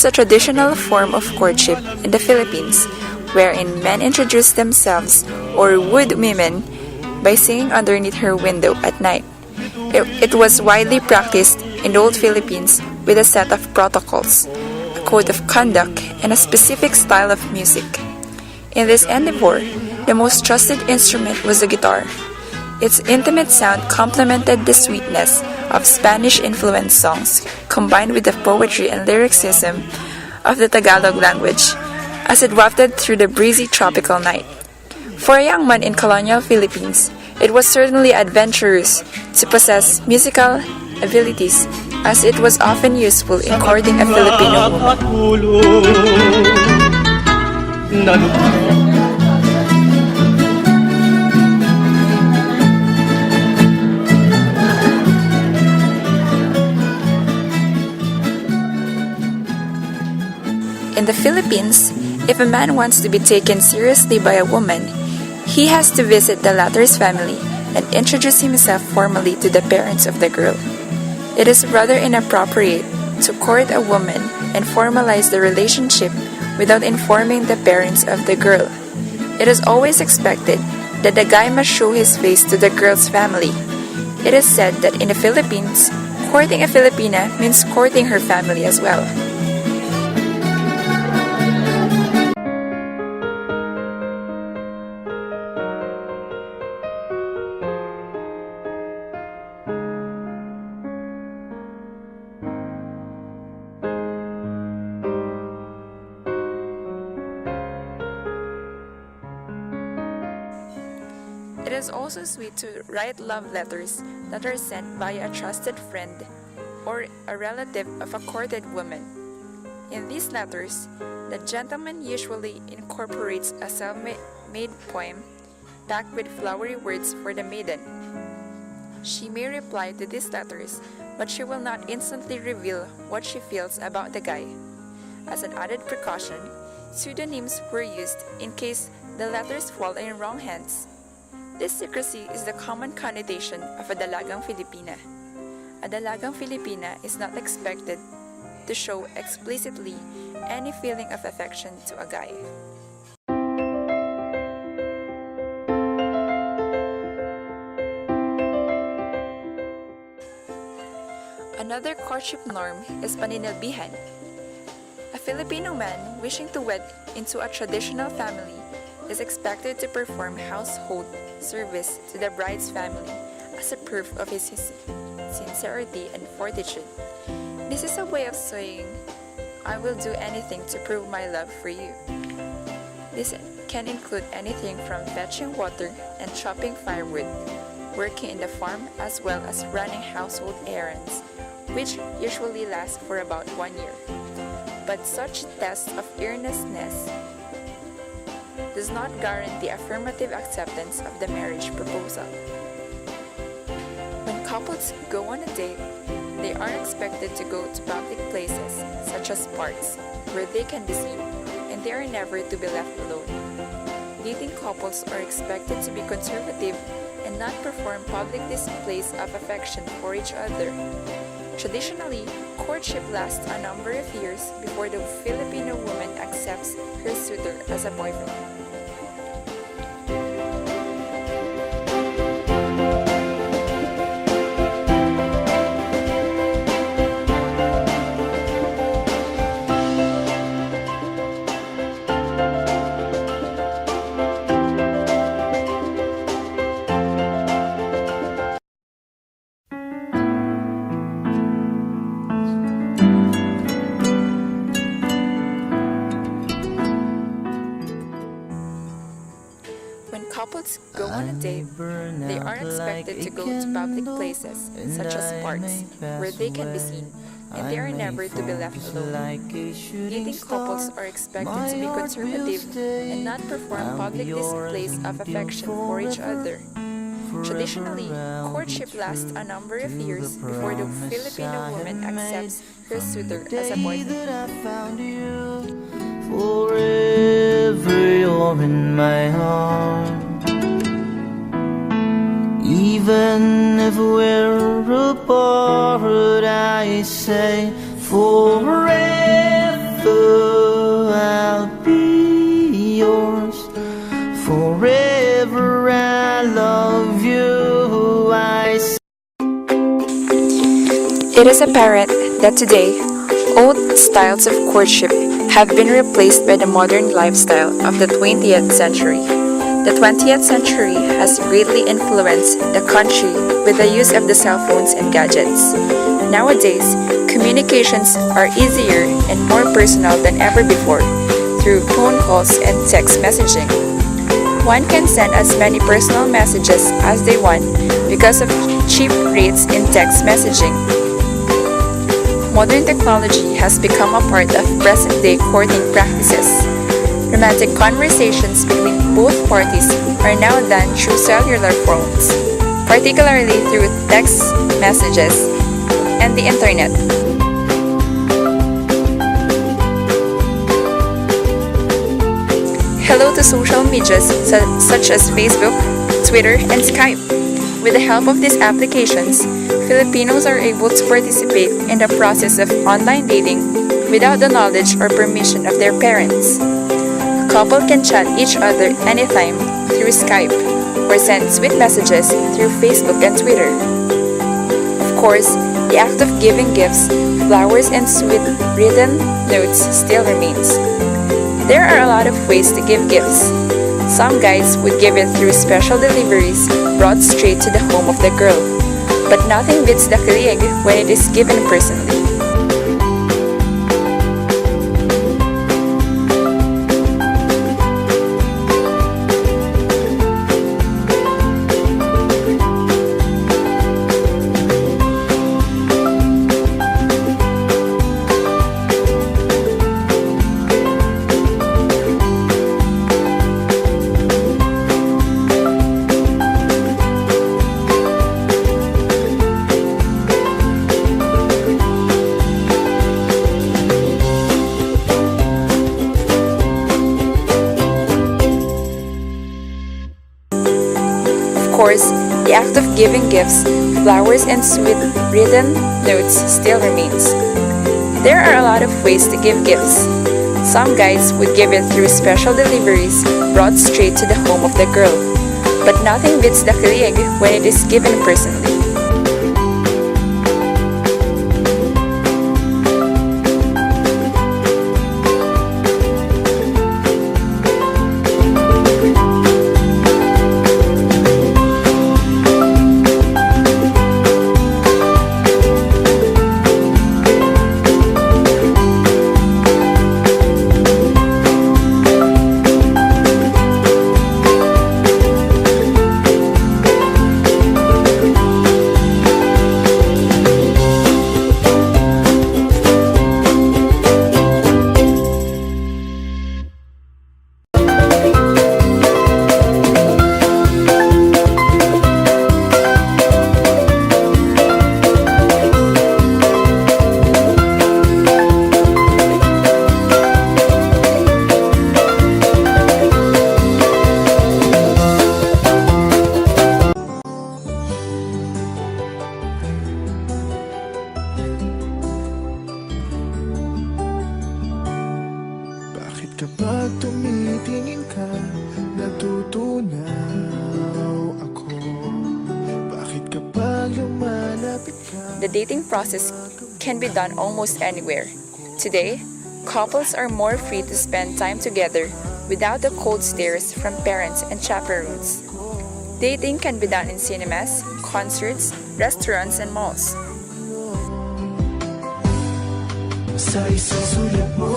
was a traditional form of courtship in the Philippines, wherein men introduced themselves or wooed women by singing underneath her window at night. It was widely practiced in the old Philippines with a set of protocols, a code of conduct, and a specific style of music. In this endeavor, the most trusted instrument was the guitar. Its intimate sound complemented the sweetness of Spanish-influenced songs combined with the poetry and lyricism of the Tagalog language as it wafted through the breezy tropical night. For a young man in colonial Philippines, it was certainly adventurous to possess musical abilities as it was often useful in courting a Filipino woman. In the Philippines, if a man wants to be taken seriously by a woman, he has to visit the latter's family and introduce himself formally to the parents of the girl. It is rather inappropriate to court a woman and formalize the relationship without informing the parents of the girl. It is always expected that the guy must show his face to the girl's family. It is said that in the Philippines, courting a Filipina means courting her family as well. It is also sweet to write love letters that are sent by a trusted friend or a relative of a courted woman. In these letters, the gentleman usually incorporates a self-made poem packed with flowery words for the maiden. She may reply to these letters, but she will not instantly reveal what she feels about the guy. As an added precaution, pseudonyms were used in case the letters fall in wrong hands. This secrecy is the common connotation of a dalagang Filipina. A dalagang Filipina is not expected to show explicitly any feeling of affection to a guy. Another courtship norm is paninilbihan. A Filipino man wishing to wed into a traditional family is expected to perform household service to the bride's family as a proof of his sincerity and fortitude. This is a way of saying, "I will do anything to prove my love for you." This can include anything from fetching water and chopping firewood, working in the farm, as well as running household errands, which usually last for about 1 year. But such tests of earnestness does not guarantee affirmative acceptance of the marriage proposal. When couples go on a date, they are expected to go to public places, such as parks, where they can be seen, and they are never to be left alone. Dating couples are expected to be conservative and not perform public displays of affection for each other. Traditionally, courtship lasts a number of years before the Filipino woman accepts her suitor as a boyfriend. Couples go on a date, they are expected to go to public places, such as parks, where they can be seen, and they are never to be left alone. Dating couples are expected to be conservative and not perform public displays of affection for each other. Traditionally, courtship lasts a number of years before the Filipino woman accepts her suitor as a boyfriend. Forever you're in my heart. Even if we're apart, I say forever It is apparent that today, old styles of courtship have been replaced by the modern lifestyle of the 20th century. The 20th century has greatly influenced the country with the use of the cell phones and gadgets. Nowadays, communications are easier and more personal than ever before through phone calls and text messaging. One can send as many personal messages as they want because of cheap rates in text messaging. Modern technology has become a part of present-day courting practices. Romantic conversations between both parties are now done through cellular phones, particularly through text messages and the internet. Hello to social medias such as Facebook, Twitter, and Skype. With the help of these applications, Filipinos are able to participate in the process of online dating without the knowledge or permission of their parents. A couple can chat each other anytime through Skype or send sweet messages through Facebook and Twitter. Of course, the act of giving gifts, flowers, and sweet written notes still remains. There are a lot of ways to give gifts. Some guys would give it through special deliveries brought straight to the home of the girl, but nothing beats the kilig when it is given personally. Of course, the act of giving gifts, flowers, and sweet written notes still remains. There are a lot of ways to give gifts. Some guys would give it through special deliveries brought straight to the home of the girl, but nothing beats the kilig when it is given personally. Kapag tumitingin ka, natutunaw ako. Bakit kapag lumalapit ka? The dating process can be done almost anywhere. Today, couples are more free to spend time together without the cold stares from parents and chaperones. Dating can be done in cinemas, concerts, restaurants, and malls. Sa isang sulat mo